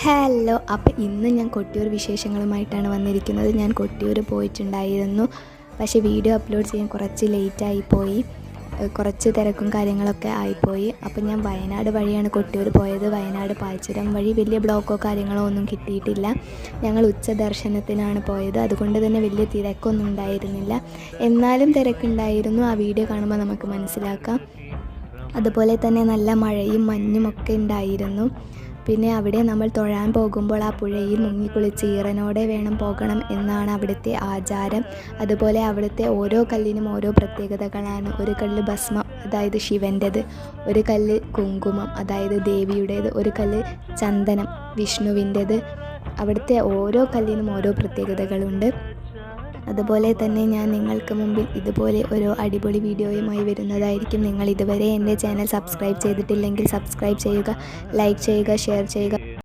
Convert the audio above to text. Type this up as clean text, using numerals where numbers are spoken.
Hello, അപ്പോൾ ഇന്ന് ഞാൻ കൊട്ടിയൂർ വിശേഷങ്ങളുമായിട്ടാണ് വന്നിരിക്കുന്നത്. ഞാൻ കൊട്ടിയൂർ പോയിട്ടുണ്ടായിരുന്നു. പക്ഷേ വീഡിയോ അപ്ലോഡ് ചെയ്യാൻ കുറച്ച് ലേറ്റായിപ്പോയി, കുറച്ച് തിരക്കും കാര്യങ്ങളൊക്കെ ആയിപ്പോയി. അപ്പോൾ ഞാൻ വയനാട് വഴിയാണ് കൊട്ടിയൂർ പോയത്. വയനാട് പാൽച്ചുരം വഴി വലിയ ബ്ലോക്കോ കാര്യങ്ങളോ ഒന്നും കിട്ടിയിട്ടില്ല. ഞങ്ങൾ ഉച്ച ദർശനത്തിനാണ് പോയത്, അതുകൊണ്ട് തന്നെ വലിയ തിരക്കൊന്നും ഉണ്ടായിരുന്നില്ല. എന്നാലും തിരക്കുണ്ടായിരുന്നു, ആ വീഡിയോ കാണുമ്പോൾ നമുക്ക് മനസ്സിലാക്കാം. അതുപോലെ തന്നെ നല്ല മഴയും മഞ്ഞും ഒക്കെ ഉണ്ടായിരുന്നു. പിന്നെ അവിടെ നമ്മൾ തൊഴാൻ പോകുമ്പോൾ ആ പുഴയിൽ മുങ്ങിക്കുളിച്ച് ഈറനോടെ വേണം പോകണം എന്നാണ് അവിടുത്തെ ആചാരം. അതുപോലെ അവിടുത്തെ ഓരോ കല്ലിനും ഓരോ പ്രത്യേകതകളാണ്. ഒരു കല്ല് ഭസ്മം, അതായത് ശിവൻ്റേത്; ഒരു കല്ല് കുങ്കുമം, അതായത് ദേവിയുടേത്; ഒരു കല്ല് ചന്ദനം, വിഷ്ണുവിൻ്റേത്. അവിടുത്തെ ഓരോ കല്ലിനും ഓരോ പ്രത്യേകതകളുണ്ട്. അതുപോലെ തന്നെ ഞാൻ നിങ്ങൾക്ക് മുമ്പിൽ ഇതുപോലെ ഓരോ അടിപൊളി വീഡിയോയുമായി വരുന്നതായിരിക്കും. നിങ്ങൾ ഇതുവരെ എൻ്റെ ചാനൽ സബ്സ്ക്രൈബ് ചെയ്തിട്ടില്ലെങ്കിൽ സബ്സ്ക്രൈബ് ചെയ്യുക, ലൈക്ക് ചെയ്യുക, ഷെയർ ചെയ്യുക.